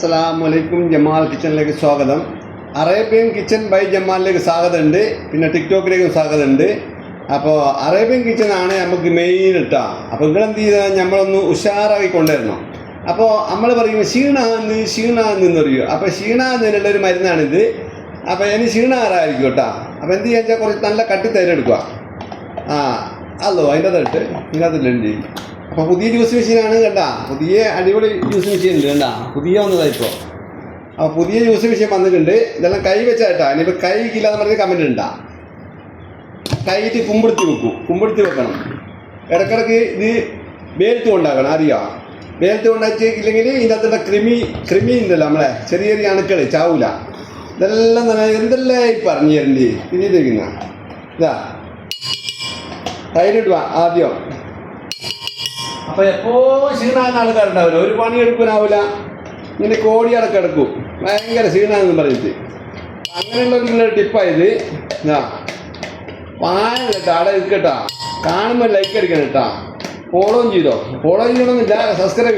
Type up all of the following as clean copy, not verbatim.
അസ്സലാമലൈക്കും. ജമാൽ കിച്ചണിലേക്ക് സ്വാഗതം. അറേബ്യൻ കിച്ചൺ ബൈ ജമാലിലേക്ക് സ്വാഗതമുണ്ട്. പിന്നെ ടിക്ടോക്കിലേക്കും സ്വാഗതമുണ്ട്. അപ്പോൾ അറേബ്യൻ കിച്ചണാണ് നമുക്ക് മെയിൻ ഇട്ടാ. അപ്പോൾ നിങ്ങളെന്ത് ചെയ്താൽ നമ്മളൊന്ന് ഉഷാറാക്കി കൊണ്ടുവരണം. അപ്പോൾ നമ്മൾ പറയും ക്ഷീണാന്ന് പറയും. അപ്പോൾ ക്ഷീണാന്നതിനുള്ളൊരു മരുന്നാണിത്. അപ്പോൾ ഇനി ക്ഷീണാറായിരിക്കും കേട്ടോ. അപ്പോൾ എന്ത് ചെയ്യാന്ന് വെച്ചാൽ കുറച്ച് നല്ല കട്ടി തൈര് എടുക്കുക. അല്ലോ അതിൻ്റെ തട്ട് ഇതിനകത്തില്ലുണ്ട്. അപ്പോൾ പുതിയ ജ്യൂസ് മെഷീനാണ് കണ്ട. പുതിയ അടിപൊളി ജ്യൂസ് മെഷീൻ ഉണ്ട് കണ്ട. പുതിയ വന്നതായിപ്പോൾ. അപ്പോൾ പുതിയ ജ്യൂസ് മെഷീൻ വന്നിട്ടുണ്ട്. ഇതെല്ലാം കൈ വെച്ചായിട്ടാ. ഇനിയിപ്പോൾ കൈക്കില്ലാന്ന് പറഞ്ഞ് കമൻറ്റ് ഉണ്ടാ. കൈയിട്ട് കുമ്പെടുത്തി വെക്കണം. ഇടക്കിടക്ക് ഇത് വേൽത്ത് കൊണ്ടാക്കണം. അറിയാം, വേൽത്ത് കൊണ്ടാക്കിയില്ലെങ്കിൽ ഇതിനകത്തുള്ള കൃമി ഉണ്ടല്ലോ നമ്മളെ ചെറിയ ചെറിയ അണുക്കൾ ചാവൂല. ഇതെല്ലാം തന്നെ എന്തെല്ലാം പറഞ്ഞു തരണ്ടേ. പിന്നെ ഇരിക്കുന്ന ഇതാ തൈരിടുക ആദ്യം. അപ്പോൾ എപ്പോഴും ക്ഷീണാകുന്ന ആൾക്കാരുണ്ടാവില്ല, ഒരു പണി എടുക്കാനാവില്ല, ഇങ്ങനെ കോടിയടക്കം എടുക്കും, ഭയങ്കര ക്ഷീണാന്ന് പറഞ്ഞിട്ട്. അങ്ങനെയുള്ളൊരു ടിപ്പായത് ഇതാ പായ കേട്ടോ. അവിടെ ഇരിക്കട്ടാ, കാണുമ്പോൾ ലൈക്ക് അടിക്കണം കേട്ടാ. ഫോളോയും ചെയ്യണമെന്നില്ല, സബ്സ്ക്രൈബ്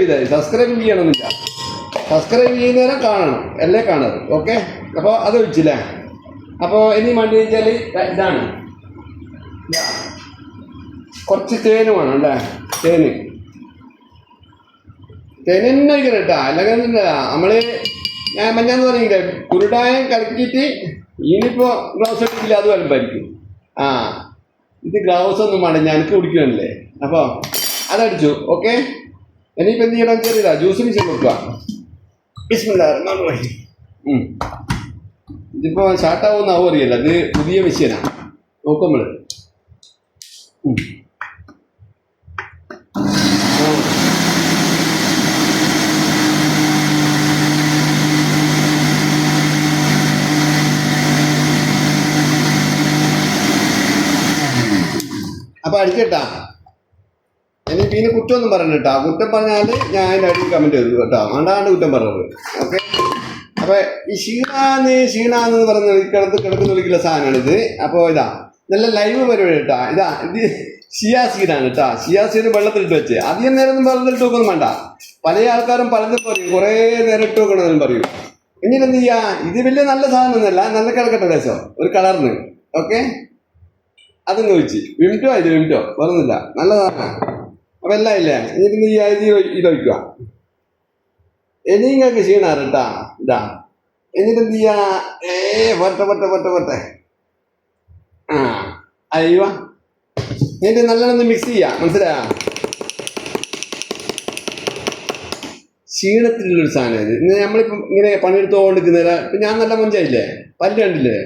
ചെയ്യണമെന്നില്ല. സബ്സ്ക്രൈബ് ചെയ്യുന്നേരം കാണണം, എല്ലേ കാണരുത്. ഓക്കെ, അപ്പോൾ അത് വെച്ചില്ലേ. അപ്പോൾ ഇനി മണ്ടി വെച്ചാൽ ഇതാണ്, കുറച്ച് തേന് വേണം അല്ലേ. തേന് തന്നെ വയ്ക്കണം കേട്ടാ. അല്ലെങ്കിൽ നമ്മൾ ഞാൻ മഞ്ഞാന്ന് പറഞ്ഞില്ലേ കുരുടായം കലക്കിയിട്ട് ഇനിയിപ്പോൾ ഗ്ലൗസ് ഇട്ടിട്ടില്ല, അത് വലുപ്പായിരിക്കും. ഇത് ഗ്ലൗസ് ഒന്നും വേണ്ട, ഞാനക്ക് കുടിക്കണല്ലേ. അപ്പോൾ അതടിച്ചു. ഓക്കെ, ഇനിയിപ്പോൾ എന്ത് ചെയ്യണം ചെറിയതാ ജ്യൂസ് മെഷീൻ കൊടുക്കുക. ബിസ്മില്ലാഹിർ. ഇതിപ്പോൾ സ്റ്റാർട്ടാവുമെന്നാവും അറിയില്ല. ഇത് പുതിയ മെഷീനാണ്. നോക്കും നമ്മൾ. അപ്പോൾ അടിക്കട്ടാ. ഇനി പിന്നെ കുറ്റമൊന്നും പറയണ്ട കേട്ടോ. കുറ്റം പറഞ്ഞാൽ ഞാൻ അതിൻ്റെ അടിയിൽ കമൻറ്റ് ചെയ്തു കേട്ടോ. വേണ്ടാണ്ട് കുറ്റം പറഞ്ഞത്. ഓക്കെ, അപ്പോൾ ഈ ക്ഷീണാന്ന് പറഞ്ഞ് കിടക്കുന്ന വിളിക്കുന്ന സാധനമാണിത്. അപ്പോൾ ഇതാ നല്ല ലൈവ് പരിപാടി കേട്ടാ. ഇത് ഷിയാസീഡാണ് കേട്ടോ. ഷിയാസീഡ് വെള്ളത്തിലിട്ട് വെച്ച് അധികം നേരം ഒന്നും വെള്ളത്തിലിട്ട് വെക്കൊന്നും വേണ്ട. പല ആൾക്കാരും പലതും പറയും, കുറേ നേരം ഇട്ട് വെക്കണമെന്നും പറയും. ഇനി എന്ത് ചെയ്യാ, ഇത് വലിയ നല്ല സാധനമൊന്നുമല്ല, നല്ല കിടക്കട്ടെ ദേശം ഒരു കളറിന്. ഓക്കെ, അതും ചോദിച്ച് വിമിറ്റോ വേറൊന്നുമില്ല, നല്ലതാണ്. അപ്പം എല്ലാം ഇല്ലേ. എന്നിട്ട് നീ ഇത് ഒഴിക്കുക. ഇനി നിങ്ങൾക്ക് ക്ഷീണാറ് കേട്ടാ. ഇതാ എന്നിട്ട് എന്ത് ചെയ്യാ, പൊട്ടെ അയ്യോ. എന്നിട്ട് നല്ലോണം മിക്സ് ചെയ്യാം. മനസ്സിലായാ, ക്ഷീണത്തിലുള്ളൊരു സാധനം ഇത്. ഇന്ന് നമ്മളിപ്പം ഇങ്ങനെ പണിയെടുത്തുകൊണ്ടിരിക്കുന്നില്ല. ഇപ്പം ഞാൻ നല്ല മൊഞ്ചായില്ലേ, പല്ല് കണ്ടില്ലേ,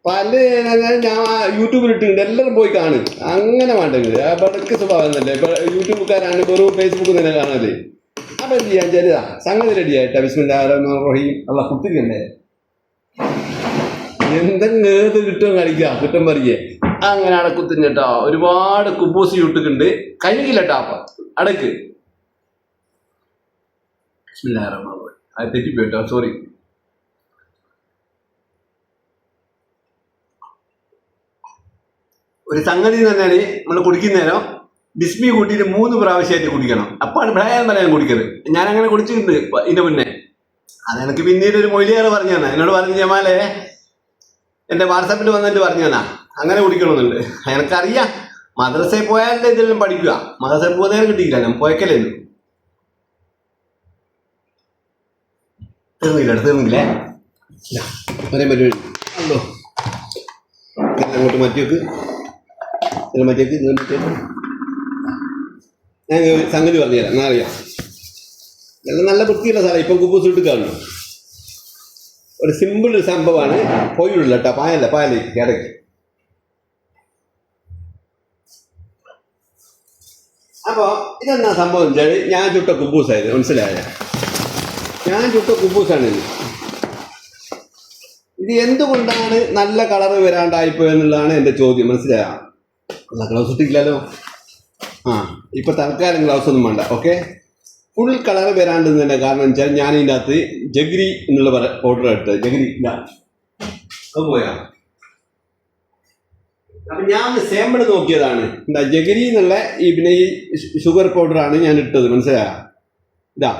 പല്ല് ഞാൻ യൂട്യൂബിൽ ഇട്ടിട്ടുണ്ട്, എല്ലാവരും പോയി കാണും. അങ്ങനെ വേണ്ടെങ്കിൽ ബടക്ക് സ്വഭാവം തന്നെ. ഇപ്പം യൂട്യൂബുകാരാണ്, വെറും ഫേസ്ബുക്കിൽ തന്നെ കാണാതെ. അപ്പം എന്ത് ചെയ്യാൻ ചെറുതാ സംഗതി റെഡിയായിട്ടാ. ബിസ്മില്ലാഹിർ റഹ്മാനിർ റഹീം. അല്ല കുത്തിക്കണ്ടേ, എന്തെങ്കിലും കിട്ടും കളിക്കുക, കുറ്റം പറയേ. അങ്ങനെ അടക്കുത്തിന് കേട്ടോ. ഒരുപാട് കുബൂസ് യൂട്ടുക്കുണ്ട്, കഴിയില്ല കേട്ടോ. അപ്പം അടക്ക്. ബിസ്മില്ലാഹിർ റഹ്മാനിർ റഹീം. അത് തെറ്റിപ്പോയിട്ടോ, സോറി. ഒരു സംഗതി എന്ന് പറഞ്ഞാൽ നമ്മൾ കുടിക്കുന്നേരം ബിസ്മി കൂട്ടിയിട്ട് 3 പ്രാവശ്യമായിട്ട് കുടിക്കണം. അപ്പാണ് ഭയം കുടിക്കരുത്. ഞാൻ അങ്ങനെ കുടിച്ചിട്ടുണ്ട് ഇതിന്റെ മുന്നേ. അത് എനിക്ക് പിന്നീട് ഒരു മൊയിലിയാറ് പറഞ്ഞു തന്നെ, എന്നോട് പറഞ്ഞു ജമാലെ, എൻ്റെ വാട്സാപ്പിൽ വന്നിട്ട് പറഞ്ഞു തന്നാ അങ്ങനെ കുടിക്കണമെന്നുണ്ട്. എനിക്കറിയാം, മദ്രസയിൽ പോയാലേ ഇതെല്ലാം പഠിക്കുക. മദ്രസയിൽ പോകുന്നതിന് കിട്ടിയില്ല, ഞാൻ പോയക്കല്ലേന്നു. തീർന്നില്ലേ ഒരേ പരിപാടി. അല്ലോ അങ്ങോട്ട് മാറ്റിവെക്ക്. ഞാൻ സംഗതി പറഞ്ഞുതരാം, എന്നാ അറിയാം. എല്ലാം നല്ല വൃത്തിയുള്ള സ്ഥലം. ഇപ്പം കുബൂസ് ഇട്ട് കാണുന്നു. ഒരു സിമ്പിൾ സംഭവമാണ്. പോയില്ല കേട്ടോ, പായലേക്ക് ഇടയ്ക്ക്. അപ്പോൾ ഇതെന്നാ സംഭവം വെച്ചാൽ ഞാൻ ചുട്ട കുബൂസായത്. മനസ്സിലായ, ഞാൻ ചുട്ട കുബൂസാണിത്. ഇത് എന്തുകൊണ്ടാണ് നല്ല കളറ് വരാണ്ടായിപ്പോയെന്നുള്ളതാണ് എൻ്റെ ചോദ്യം. മനസ്സിലായ, അല്ല ഗ്ലൗസ് ഇട്ടില്ലല്ലോ. ഇപ്പം തൽക്കാലം ഗ്ലൗസ് ഒന്നും വേണ്ട. ഓക്കെ, ഫുൾ കളർ വരാണ്ടെന്നതിൻ്റെ കാരണം വെച്ചാൽ ഞാൻ ഇതിൻ്റെ അകത്ത് ജഗ്രി എന്നുള്ള പൗഡർ എടുത്തത്. ജഗ്രി അത് പോയാ. അപ്പം ഞാൻ സാമ്പിൾ നോക്കിയതാണ്. എന്താ ജഗ്രി എന്നുള്ള ഈ പിന്നെ ഈ ഷുഗർ പൗഡറാണ് ഞാൻ ഇട്ടത്. മനസ്സിലായ, ഇതാ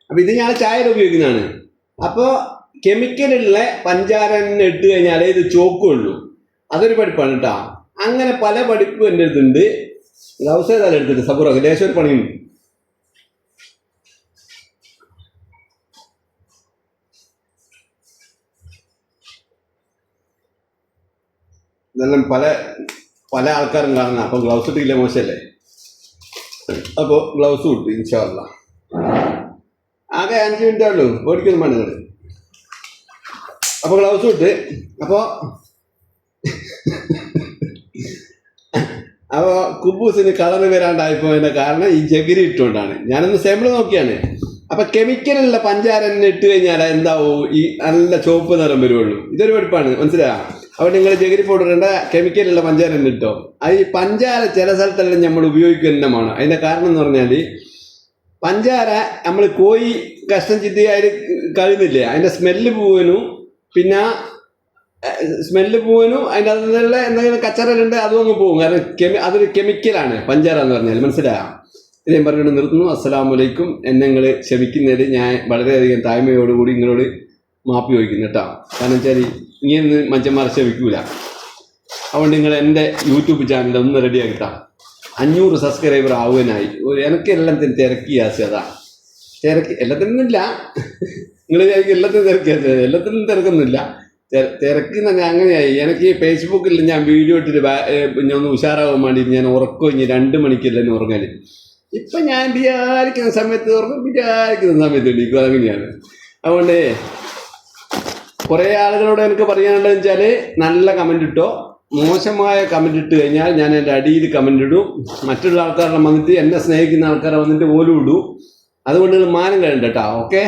അപ്പോൾ ഇത് ഞാൻ ചായയിൽ ഉപയോഗിക്കുന്നതാണ്. അപ്പോൾ കെമിക്കലുള്ള പഞ്ചാര തന്നെ ഇട്ട് കഴിഞ്ഞാലേ ഇത് ചോക്കുള്ളൂ. അതൊരു പഠിപ്പാണ് കേട്ടോ. അങ്ങനെ പല പഠിപ്പും എൻ്റെ അടുത്തുണ്ട്. ഗ്ലൗസ് ഏതായാലും എടുത്തിട്ട് സബൂറൊക്കെ ലേശം ഒരു പണിയുണ്ട്. ഇതെല്ലാം പല പല ആൾക്കാരും കാണുന്ന. അപ്പോൾ ഗ്ലൗസ് ഇട്ടില്ല മോശമല്ലേ? അപ്പോൾ ഗ്ലൗസ് കിട്ടും ഇൻഷാ അല്ലാഹ്. ആകെ 5 മിനിറ്റേ ഉള്ളൂ, ഓടിക്കൊന്നും വേണ്ട നിങ്ങൾ. അപ്പോൾ ഗ്ലൗസ് ഇട്ട് അപ്പോൾ കുബൂസിന് കളർ വരാണ്ടായിപ്പോയതിൻ്റെ കാരണം ഈ ജഗരി ഇട്ടുകൊണ്ടാണ്. ഞാനൊന്ന് സാമ്പിൾ നോക്കിയാണ്. അപ്പം കെമിക്കലുള്ള പഞ്ചാര തന്നെ ഇട്ട് കഴിഞ്ഞാൽ എന്താവും? ഈ നല്ല ചുവപ്പ് നിറം വരുള്ളൂ. ഇതൊരു പഠിപ്പാണ്, മനസ്സിലായോ? അപ്പോൾ നിങ്ങൾ ജഗരി പൗഡർ ഇടേണ്ട, കെമിക്കലുള്ള പഞ്ചാര തന്നെ ഇട്ടോ. അത് ഈ പഞ്ചാര ചില സ്ഥലത്തെല്ലാം നമ്മൾ ഉപയോഗിക്കുന്നതാണ്. അതിൻ്റെ കാരണം എന്ന് പറഞ്ഞാൽ പഞ്ചാര നമ്മൾ കോഴി കഷ്ണം ചിത്തി അതിൽ കഴിയുന്നില്ലേ, അതിൻ്റെ സ്മെല്ല് പോവാനും പിന്നെ അതിൻ്റെ അതിലുള്ള എന്തെങ്കിലും കച്ചറലുണ്ട് അതും അങ്ങ് പോകും. കാരണം അതൊരു കെമിക്കലാണ് പഞ്ചാര എന്ന് പറഞ്ഞാൽ, മനസ്സിലായോ? ഇത് ഞാൻ പറഞ്ഞുകൊണ്ട് നിർത്തുന്നു. അസ്സലാമു അലൈക്കും. എന്നെ നിങ്ങൾ ക്ഷമിക്കുന്നതിൽ ഞാൻ വളരെയധികം താഴ്മയോടുകൂടി നിങ്ങളോട് മാപ്പി ചോദിക്കുന്നു കേട്ടോ. കാരണം വെച്ചാൽ ഇങ്ങനെ മനുഷ്യന്മാർ ക്ഷമിക്കൂല. അതുകൊണ്ട് നിങ്ങൾ എൻ്റെ യൂട്യൂബ് ചാനൽ ഒന്ന് റെഡിയാക്കിട്ടാ. 500 സബ്സ്ക്രൈബർ ആവാനായി. എനിക്ക് എല്ലാത്തിനും തിരക്കി അതാ തിരക്കി എല്ലാത്തിനൊന്നുമില്ല. നിങ്ങൾ എല്ലാത്തിനും തിരക്കിയാൽ എല്ലാത്തിനും തിരക്കൊന്നുമില്ല. തിരക്ക് തന്നെ അങ്ങനെയായി. എനിക്ക് ഫേസ്ബുക്കിൽ ഞാൻ വീഡിയോ ഇട്ടിട്ട് ഞാൻ ഒന്ന് ഉഷാറാവാൻ വേണ്ടി ഞാൻ ഉറക്കം 2 മണിക്കല്ല എന്നെ ഉറങ്ങാൻ. ഇപ്പം ഞാൻ വിചാരിക്കുന്ന സമയത്ത് ഉറങ്ങും, വിചാരിക്കുന്ന സമയത്ത് എണീക്കും. അതങ്ങനെയാണ്. അതുകൊണ്ട് കുറേ ആളുകളോട് എനിക്ക് പറയാനുള്ളതെന്ന് വെച്ചാൽ നല്ല കമൻ്റ് ഇട്ടോ. മോശമായ കമൻ്റ് ഇട്ട് കഴിഞ്ഞാൽ ഞാൻ എൻ്റെ അടിയിൽ കമൻ്റ് ഇടും. മറ്റുള്ള ആൾക്കാരുടെ വന്നിട്ട് എന്നെ സ്നേഹിക്കുന്ന ആൾക്കാരെ വന്നിട്ട് പോലും ഇടും. അതുകൊണ്ട് മാനം കഴിയണ്ട കേട്ടോ. ഓക്കെ.